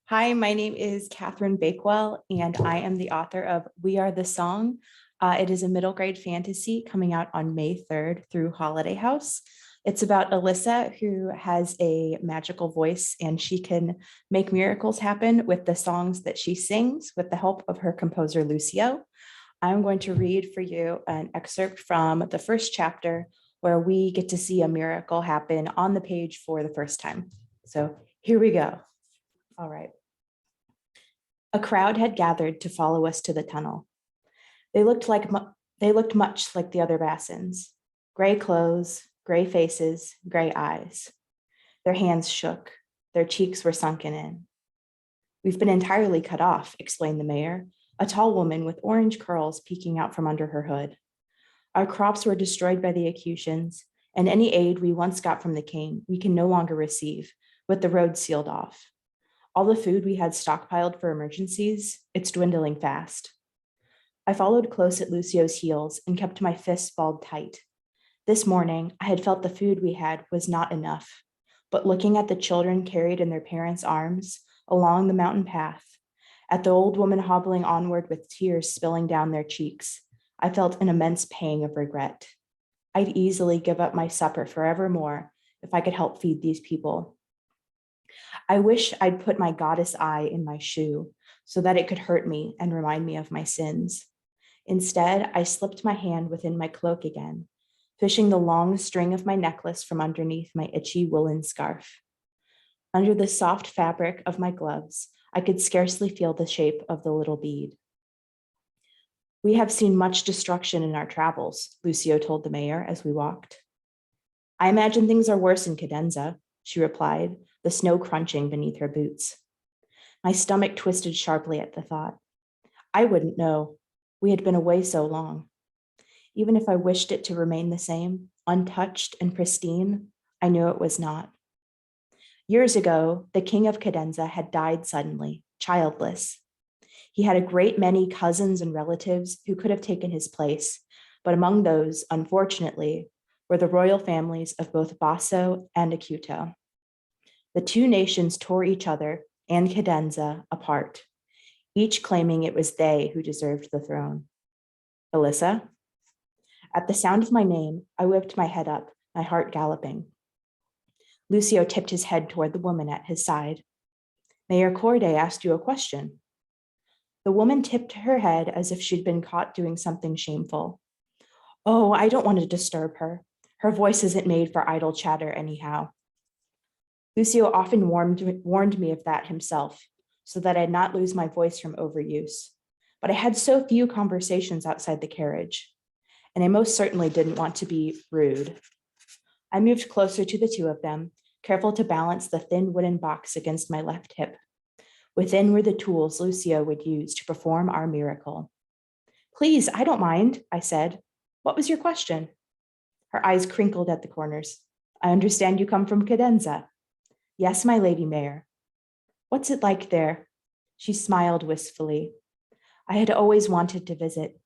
Hi, my name is Catherine Bakewell, and I am the author of We Are the Song. It is a middle grade fantasy coming out on May 3rd through Holiday House. It's about Alyssa, who has a magical voice, and she can make miracles happen with the songs that she sings with the help of her composer, Lucio. I'm going to read for you an excerpt from the first chapter where we get to see a miracle happen on the page for the first time. So here we go. All right. A crowd had gathered to follow us to the tunnel. They looked much like the other Bassins. Gray clothes, gray faces, gray eyes. Their hands shook. Their cheeks were sunken in. We've been entirely cut off, explained the mayor, a tall woman with orange curls peeking out from under her hood. Our crops were destroyed by the Acutians, and any aid we once got from the king, we can no longer receive, with the roads sealed off. All the food we had stockpiled for emergencies, it's dwindling fast. I followed close at Lucio's heels and kept my fists balled tight. This morning, I had felt the food we had was not enough, but looking at the children carried in their parents' arms along the mountain path, at the old woman hobbling onward with tears spilling down their cheeks, I felt an immense pang of regret. I'd easily give up my supper forevermore if I could help feed these people. I wish I'd put my goddess eye in my shoe so that it could hurt me and remind me of my sins. Instead, I slipped my hand within my cloak again, fishing the long string of my necklace from underneath my itchy woolen scarf. Under the soft fabric of my gloves, I could scarcely feel the shape of the little bead. We have seen much destruction in our travels, Lucio told the mayor as we walked. I imagine things are worse in Cadenza, she replied, the snow crunching beneath her boots. My stomach twisted sharply at the thought. I wouldn't know. We had been away so long. Even if I wished it to remain the same, untouched and pristine, I knew it was not. Years ago, the king of Cadenza had died suddenly, childless. He had a great many cousins and relatives who could have taken his place, but among those, unfortunately, were the royal families of both Basso and Acuto. The two nations tore each other and Cadenza apart, each claiming it was they who deserved the throne. Alyssa? At the sound of my name, I whipped my head up, my heart galloping. Lucio tipped his head toward the woman at his side. Mayor Corday asked you a question. The woman tipped her head as if she'd been caught doing something shameful. Oh, I don't want to disturb her. Her voice isn't made for idle chatter anyhow. Lucio often warned me of that himself, so that I'd not lose my voice from overuse. But I had so few conversations outside the carriage, and I most certainly didn't want to be rude. I moved closer to the two of them, careful to balance the thin wooden box against my left hip. Within were the tools Lucio would use to perform our miracle. Please, I don't mind, I said. What was your question? Her eyes crinkled at the corners. I understand you come from Cadenza. Yes, my lady mayor. What's it like there? She smiled wistfully. I had always wanted to visit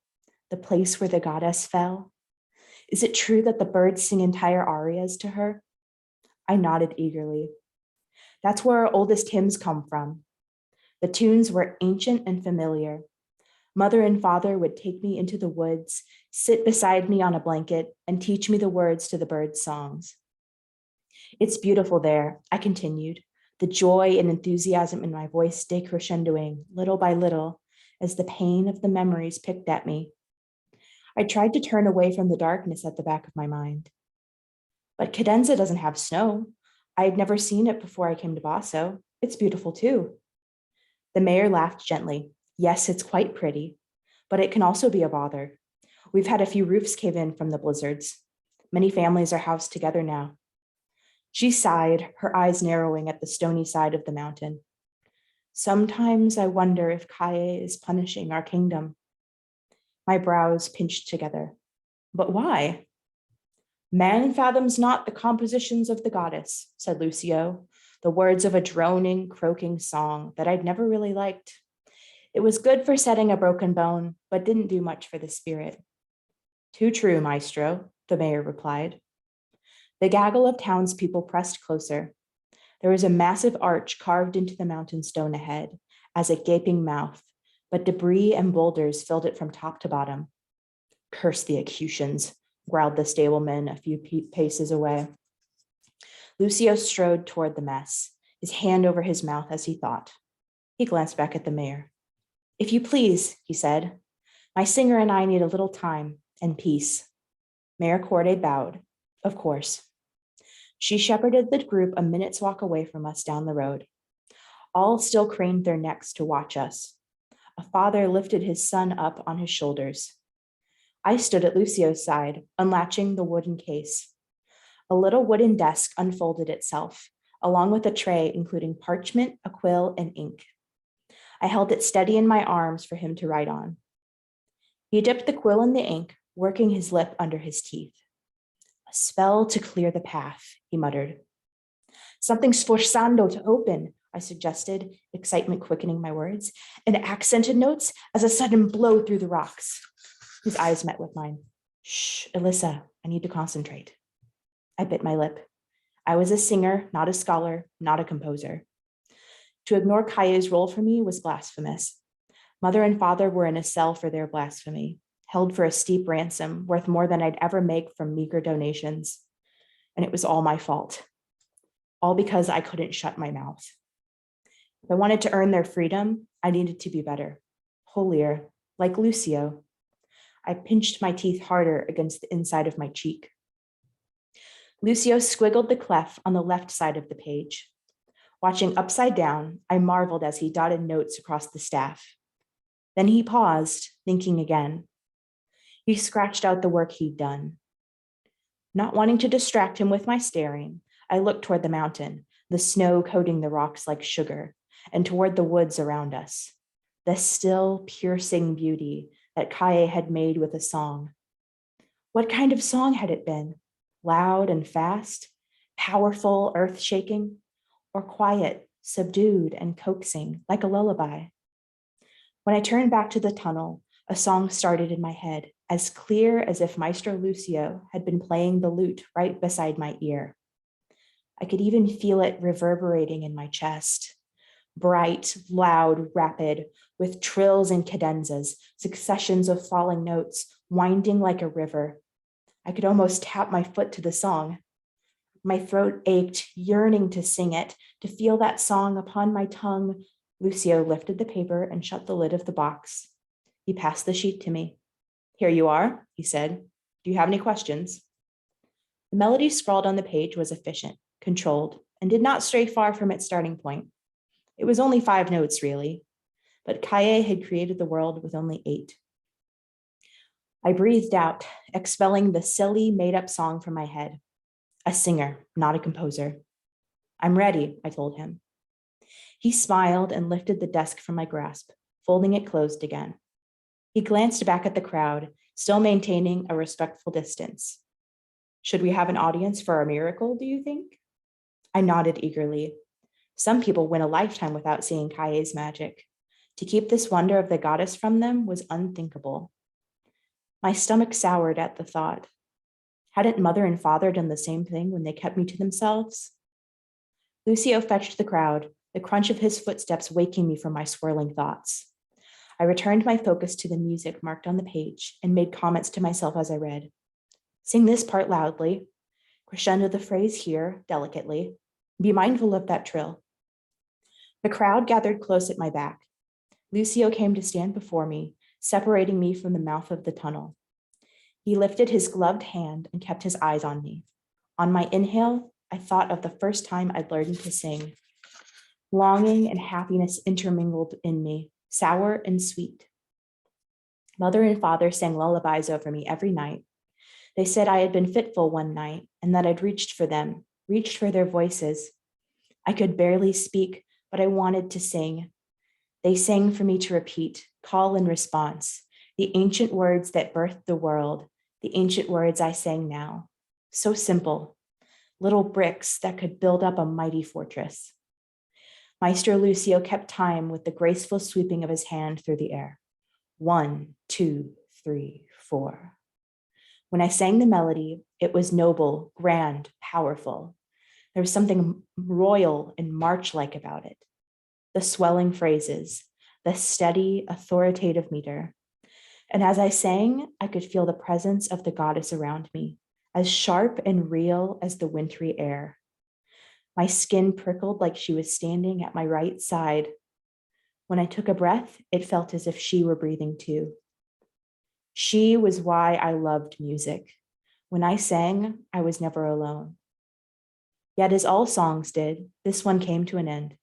the place where the goddess fell. Is it true that the birds sing entire arias to her? I nodded eagerly. That's where our oldest hymns come from. The tunes were ancient and familiar. Mother and father would take me into the woods, sit beside me on a blanket, and teach me the words to the birds' songs. It's beautiful there, I continued, the joy and enthusiasm in my voice decrescendoing little by little as the pain of the memories picked at me. I tried to turn away from the darkness at the back of my mind. But Cadenza doesn't have snow. I had never seen it before I came to Basso. It's beautiful too. The mayor laughed gently. Yes, it's quite pretty, but it can also be a bother. We've had a few roofs cave in from the blizzards. Many families are housed together now. She sighed, her eyes narrowing at the stony side of the mountain. Sometimes I wonder if Kaye is punishing our kingdom. My brows pinched together. But why? Man fathoms not the compositions of the goddess, said Lucio, the words of a droning, croaking song that I'd never really liked. It was good for setting a broken bone, but didn't do much for the spirit. Too true, maestro, the mayor replied. The gaggle of townspeople pressed closer. There was a massive arch carved into the mountain stone ahead as a gaping mouth, but debris and boulders filled it from top to bottom. Curse the Acutians, growled the stableman a few paces away. Lucio strode toward the mess, his hand over his mouth as he thought. He glanced back at the mayor. If you please, he said, my singer and I need a little time and peace. Mayor Corday bowed. Of course. She shepherded the group a minute's walk away from us down the road. All still craned their necks to watch us. A father lifted his son up on his shoulders. I stood at Lucio's side, unlatching the wooden case. A little wooden desk unfolded itself, along with a tray including parchment, a quill, and ink. I held it steady in my arms for him to write on. He dipped the quill in the ink, working his lip under his teeth. A spell to clear the path, he muttered. Something sforzando to open, I suggested, excitement quickening my words, and accented notes as a sudden blow through the rocks. His eyes met with mine. Shh, Alyssa, I need to concentrate. I bit my lip. I was a singer, not a scholar, not a composer. To ignore Kaya's role for me was blasphemous. Mother and father were in a cell for their blasphemy, held for a steep ransom worth more than I'd ever make from meager donations. And it was all my fault. All because I couldn't shut my mouth. If I wanted to earn their freedom, I needed to be better, holier, like Lucio. I pinched my teeth harder against the inside of my cheek. Lucio squiggled the clef on the left side of the page. Watching upside down, I marveled as he dotted notes across the staff. Then he paused, thinking again. He scratched out the work he'd done. Not wanting to distract him with my staring, I looked toward the mountain, the snow coating the rocks like sugar, and toward the woods around us, the still, piercing beauty that Kaye had made with a song. What kind of song had it been? Loud and fast, powerful, earth-shaking, or quiet, subdued, and coaxing, like a lullaby? When I turned back to the tunnel, a song started in my head, as clear as if Maestro Lucio had been playing the lute right beside my ear. I could even feel it reverberating in my chest. Bright, loud, rapid, with trills and cadenzas, successions of falling notes, winding like a river. I could almost tap my foot to the song. My throat ached, yearning to sing it, to feel that song upon my tongue. Lucio lifted the paper and shut the lid of the box. He passed the sheet to me. Here you are, he said. Do you have any questions? The melody scrawled on the page was efficient, controlled, and did not stray far from its starting point. It was only 5 notes, really, but Kaye had created the world with only 8. I breathed out, expelling the silly, made-up song from my head. A singer, not a composer. I'm ready, I told him. He smiled and lifted the desk from my grasp, folding it closed again. He glanced back at the crowd, still maintaining a respectful distance. Should we have an audience for our miracle, do you think? I nodded eagerly. Some people went a lifetime without seeing Kaye's magic. To keep this wonder of the goddess from them was unthinkable. My stomach soured at the thought. Hadn't mother and father done the same thing when they kept me to themselves? Lucio fetched the crowd, the crunch of his footsteps waking me from my swirling thoughts. I returned my focus to the music marked on the page and made comments to myself as I read. Sing this part loudly. Crescendo the phrase here, delicately. Be mindful of that trill. The crowd gathered close at my back. Lucio came to stand before me, separating me from the mouth of the tunnel. He lifted his gloved hand and kept his eyes on me. On my inhale, I thought of the first time I'd learned to sing. Longing and happiness intermingled in me, sour and sweet. Mother and father sang lullabies over me every night. They said I had been fitful one night and that I'd reached for them, reached for their voices. I could barely speak, but I wanted to sing. They sang for me to repeat, call and response, the ancient words that birthed the world, the ancient words I sang now. So simple, little bricks that could build up a mighty fortress. Maestro Lucio kept time with the graceful sweeping of his hand through the air. 1, 2, 3, 4. When I sang the melody, it was noble, grand, powerful. There was something royal and march-like about it. The swelling phrases, the steady, authoritative meter. And as I sang, I could feel the presence of the goddess around me, as sharp and real as the wintry air. My skin prickled like she was standing at my right side. When I took a breath, it felt as if she were breathing too. She was why I loved music. When I sang, I was never alone. Yet as all songs did, this one came to an end.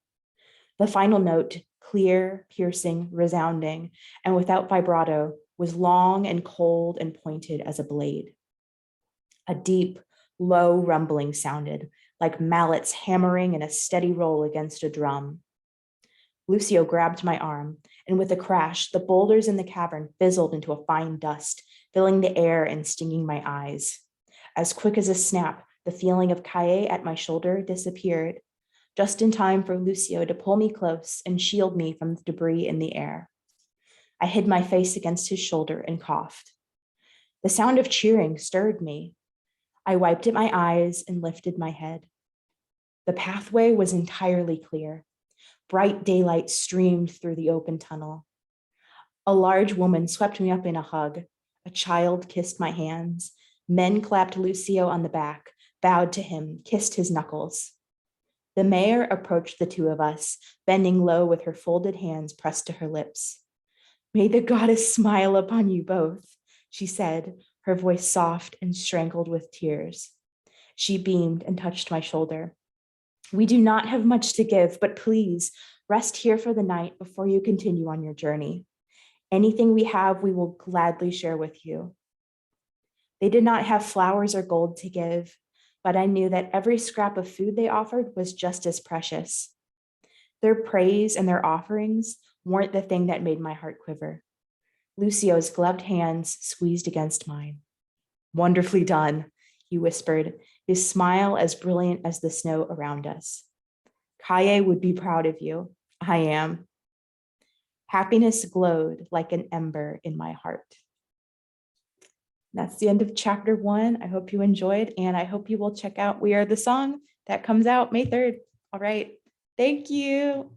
The final note, clear, piercing, resounding, and without vibrato, was long and cold and pointed as a blade. A deep, low rumbling sounded, like mallets hammering in a steady roll against a drum. Lucio grabbed my arm, and with a crash, the boulders in the cavern fizzled into a fine dust, filling the air and stinging my eyes. As quick as a snap, the feeling of Kaye at my shoulder disappeared, just in time for Lucio to pull me close and shield me from the debris in the air. I hid my face against his shoulder and coughed. The sound of cheering stirred me. I wiped at my eyes and lifted my head. The pathway was entirely clear. Bright daylight streamed through the open tunnel. A large woman swept me up in a hug. A child kissed my hands. Men clapped Lucio on the back, bowed to him, kissed his knuckles. The mayor approached the two of us, bending low with her folded hands pressed to her lips. "May the goddess smile upon you both," she said, her voice soft and strangled with tears. She beamed and touched my shoulder. "We do not have much to give, but please rest here for the night before you continue on your journey. Anything we have, we will gladly share with you." They did not have flowers or gold to give, but I knew that every scrap of food they offered was just as precious. Their praise and their offerings weren't the thing that made my heart quiver. Lucio's gloved hands squeezed against mine. "Wonderfully done," he whispered, his smile as brilliant as the snow around us. "Kaye would be proud of you. I am." Happiness glowed like an ember in my heart. That's the end of chapter 1. I hope you enjoyed, and I hope you will check out We Are the Song that comes out May 3rd. All right. Thank you.